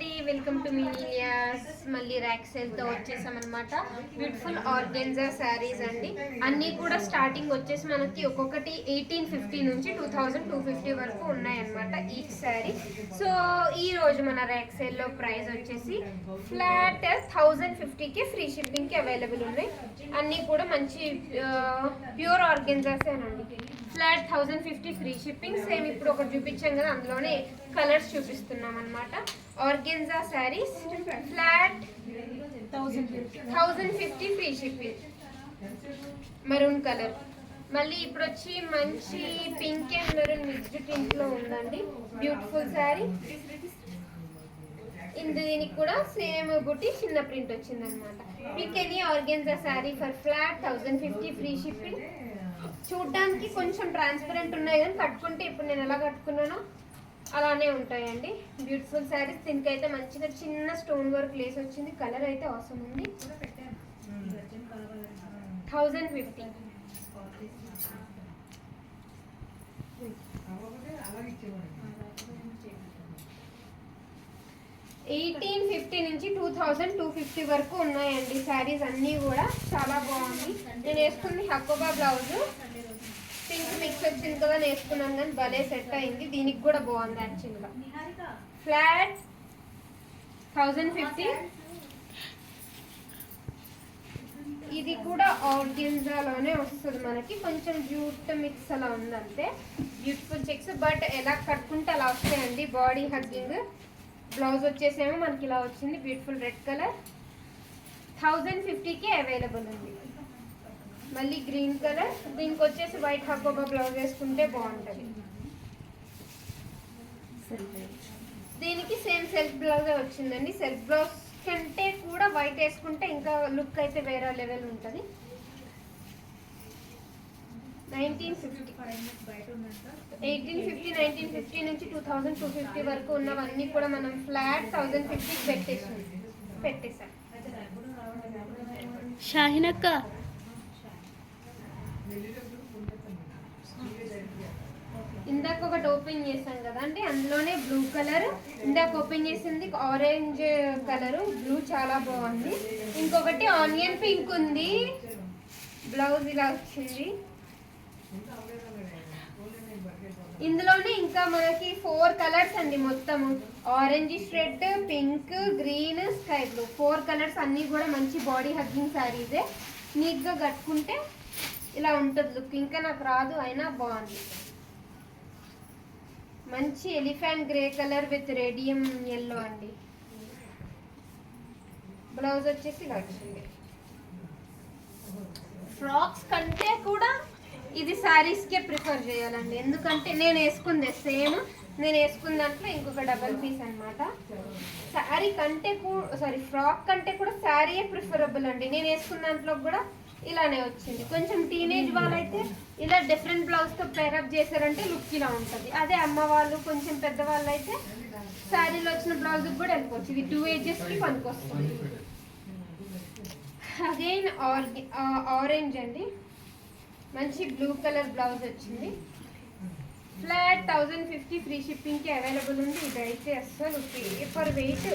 అండి, welcome to మినిలియాస్. మళ్ళీ ర్యాక్ సేల్తో వచ్చేసామన్నమాట. బ్యూటిఫుల్ ఆర్గెన్జా శారీస్ అండి. అన్నీ కూడా స్టార్టింగ్ వచ్చేసి మనకి ఒక్కొక్కటి 1850 నుంచి 2250 వరకు ఉన్నాయన్నమాట ఈచ్ శారీ. సో ఈ రోజు మన ర్యాక్ సేల్లో ప్రైస్ వచ్చేసి ఫ్లాట్ 1050కి ఫ్రీ షిప్పింగ్కి అవైలబుల్ ఉన్నాయి. అన్నీ కూడా మంచి ప్యూర్ ఆర్గెన్జాసేనండి. Flat 1050 free shipping. సేమ్ ఇప్పుడు ఒకటి చూపించాం కదా, అందులోనే కలర్స్ చూపిస్తున్నాం అనమాట. Organza sarees flat 1050 free shipping. Maroon colour. మళ్ళీ ఇప్పుడు వచ్చి మంచి pink and maroon mixed tint లో ఉందండి. Beautiful saree. దీనికి కూడా సేమ్ బుట్టి చిన్న ప్రింట్ వచ్చింది అనమాట. మీకు any organza saree for flat 1050 free shipping. చూడ్డానికి కొంచెం ట్రాన్స్పరెంట్ ఉన్నాయి కానీ కట్టుకుంటే ఇప్పుడు నేను ఎలా కట్టుకున్నానో అలానే ఉంటాయండి. బ్యూటిఫుల్ శారీస్. దీనికైతే మంచిగా చిన్న స్టోన్ వర్క్ లేస్ వచ్చింది. కలర్ అయితే అవసరం ఉంది. 1050. 1850 నుంచి 2250 వరకు ఉన్నాయండి శారీస్ అన్నీ కూడా. చాలా బాగుంది. నేను వేసుకుంది హకోబా బ్లౌజ్, పింక్ మిక్స్ వచ్చింది కదా వేసుకున్నాను, కానీ భలే సెట్ అయింది. దీనికి కూడా బాగుంది యాక్చువల్గా. ఫ్లాట్ 1050. ఇది కూడా ఆర్గెన్జాలోనే వస్తుంది మనకి. కొంచెం జూట్ మిక్స్ అలా ఉందంటే. బ్యూటిఫుల్ చెక్స్, బట్ ఎలా కట్టుకుంటే అలా వస్తాయండి. Body hugging. బ్లౌజ్ వచ్చేసేమో మనకి ఇలా వచ్చింది. Beautiful red colour. 1050కి అవైలబుల్ ఉంది. మళ్ళీ గ్రీన్ కలర్. దీనికి వచ్చేసి వైట్ హకోబా బ్లౌజ్ వేసుకుంటే బాగుంటుంది. దీనికి సేమ్ సెల్ఫ్ బ్లౌజే వచ్చిందండి. సెల్ఫ్ బ్లౌజ్ కంటే కూడా వైట్ వేసుకుంటే ఇంకా లుక్ అయితే వేరే లెవెల్ ఉంటుంది. 1850, 1950 నుంచి 2250 వరకు ఉన్నవన్నీ కూడా మనం ఫ్లాట్ 1050 పెట్టేసాం. షాహినక్క, ఇందాక ఒకటి ఓపెన్ చేసాం కదా అండి, అందులోనే బ్లూ కలర్. ఇందాక ఓపెన్ చేసింది ఆరెంజ్ కలర్. బ్లూ చాలా బాగుంది. ఇంకొకటి ఆనియన్ పింక్ ఉంది. బ్లౌజ్ ఇలా వచ్చింది. ఇందులోనే ఇంకా మనకి 4 కలర్స్ అండి మొత్తము. Orange, red, pink, green, sky blue. 4 colours అన్నీ కూడా మంచి బాడీ హగ్గింగ్ శారీసే. నీట్గా కట్టుకుంటే ఇలా ఉంటుంది లుక్. ఇంకా నాకు రాదు, అయినా బాగుంది. మంచి elephant grey colour with radium yellow అండి. బ్లౌజ్ వచ్చేసి ఇలా వచ్చింది. ఫ్రాక్స్ కంటే కూడా ఇది శారీస్కే ప్రిఫర్ చేయాలండి. ఎందుకంటే నేను వేసుకుంది సేమ్. నేను వేసుకున్న దాంట్లో ఇంకొక డబల్ పీస్ అనమాట. శారీ కంటే ఫ్రాక్ కంటే కూడా శారీయే ప్రిఫరబుల్ అండి. నేను వేసుకున్న దాంట్లో కూడా ఇలానే వచ్చింది. కొంచెం టీనేజ్ వాళ్ళైతే ఇలా డిఫరెంట్ బ్లౌజ్తో పేరప్ చేశారంటే లుక్ ఇలా ఉంటుంది. అదే అమ్మ వాళ్ళు కొంచెం పెద్దవాళ్ళు అయితే శారీలో వచ్చిన బ్లౌజ్కి కూడా వెళ్ళిపోవచ్చు. ఇది 2 ఏజెస్కి పనికొస్తుంది. అగైన్ ఆరెంజ్ అండి. మంచి బ్లూ కలర్ బ్లౌజ్ వచ్చింది. ఫ్లాట్ 1050 ఫ్రీ షిప్పింగ్కి అవైలబుల్ ఉంది. ఇదైతే అస్సలు పేపర్ వెయిట్.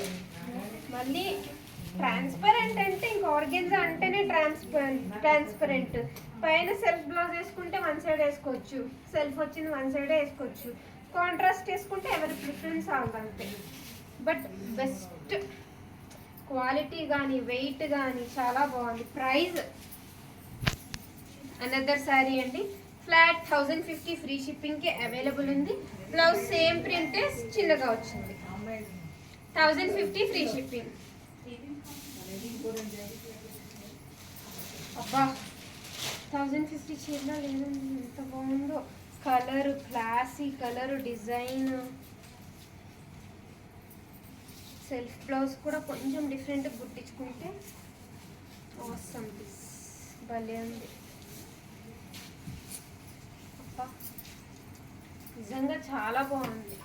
మళ్ళీ ట్రాన్స్పరెంట్ అంటే ఇంకా ఆర్గెన్జా అంటేనే ట్రాన్స్పరెంట్. పైన సెల్ఫ్ బ్లౌజ్ వేసుకుంటే వన్ సైడ్ వేసుకోవచ్చు. సెల్ఫ్ వచ్చింది వన్ సైడే వేసుకోవచ్చు. కాంట్రాస్ట్ వేసుకుంటే ఎవరి ప్రిఫరెన్స్ అవ్వగలితే. బట్ బెస్ట్ క్వాలిటీ కానీ వెయిట్ కానీ చాలా బాగుంది. ప్రైస్ అనదర్ శారీ అండి. ఫ్లాట్ 1050 ఫ్రీ షిప్పింగ్కి అవైలబుల్ ఉంది. బ్లౌజ్ సేమ్ ప్రింటే చిన్నగా వచ్చింది. 1050 ఫ్రీ షిప్పింగ్. అబ్బా 1050 చీరలో లేదండి, ఎంత బాగుందో. Colour classy colour, design. Self blouse కూడా కొంచెం డిఫరెంట్ గుట్టించుకుంటే అవసరం. భలే ఉంది. నిజంగా చాలా బాగుంది.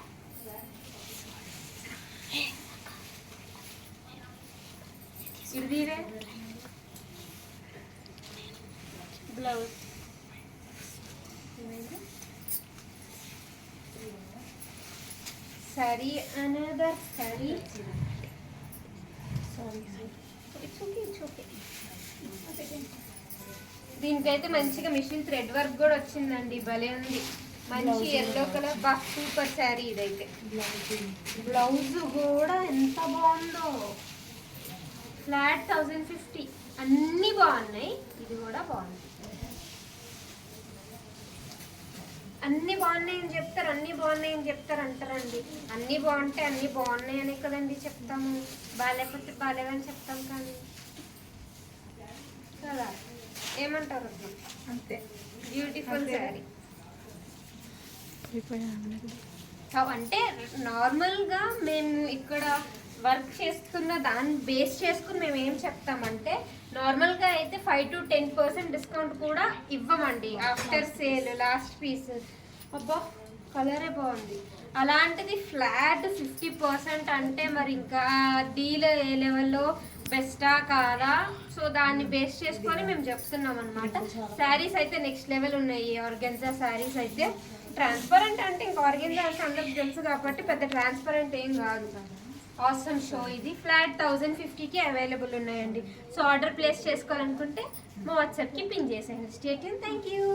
ఇదివే blouse. saree, another saree. It's okay. దీనికైతే మంచిగా మిషన్ థ్రెడ్ వర్క్ కూడా వచ్చిందండి, భలే ఉంది. మంచి ఎల్లో కలర్ సూపర్ శారీ ఇదైతే. బ్లౌజ్ కూడా ఎంత బాగుందో, ఫ్లాట్ 1050. అన్నీ బాగున్నాయి, ఇది కూడా బాగుంది. అన్నీ బాగున్నాయని చెప్తారు అంటారండి. అన్నీ బాగుంటే అన్నీ బాగున్నాయి అనే కదండి చెప్తాము, బాగాలేకపోతే బాగాలేవని చెప్తాం కానీ కదా, ఏమంటారు? అంతే. బ్యూటిఫుల్ శారీ. అంటే నార్మల్గా మేము ఇక్కడ వర్క్ చేస్తున్న దాన్ని బేస్ చేసుకుని మేము ఏం చెప్తామంటే, నార్మల్గా అయితే 5 to 10% డిస్కౌంట్ కూడా ఇవ్వమండి ఆఫ్టర్ సేల్ లాస్ట్ పీస్. అబ్బా కలరే బాగుంది. అలాంటిది ఫ్లాట్ 50% అంటే మరి ఇంకా డీల్ ఏ లెవెల్లో బెస్టా కాదా? సో దాన్ని బేస్ చేసుకొని మేము చెప్తున్నాం అనమాట. శారీస్ అయితే నెక్స్ట్ లెవెల్ ఉన్నాయి. ఆర్గెన్జా శారీస్ అయితే ట్రాన్స్పరెంట్ అంటే ఇంకా ఆర్గెన్జా అంటే అందరికి తెలుసు కాబట్టి పెద్ద ట్రాన్స్పరెంట్ ఏం కాదు. ఆసమ్ షో ఇది ఫ్లాట్ 1050కి అవైలబుల్ ఉన్నాయండి. సో ఆర్డర్ ప్లేస్ చేసుకోవాలనుకుంటే మా వాట్సాప్కి పిన్ చేసేయండి. Stay tune. Thank you.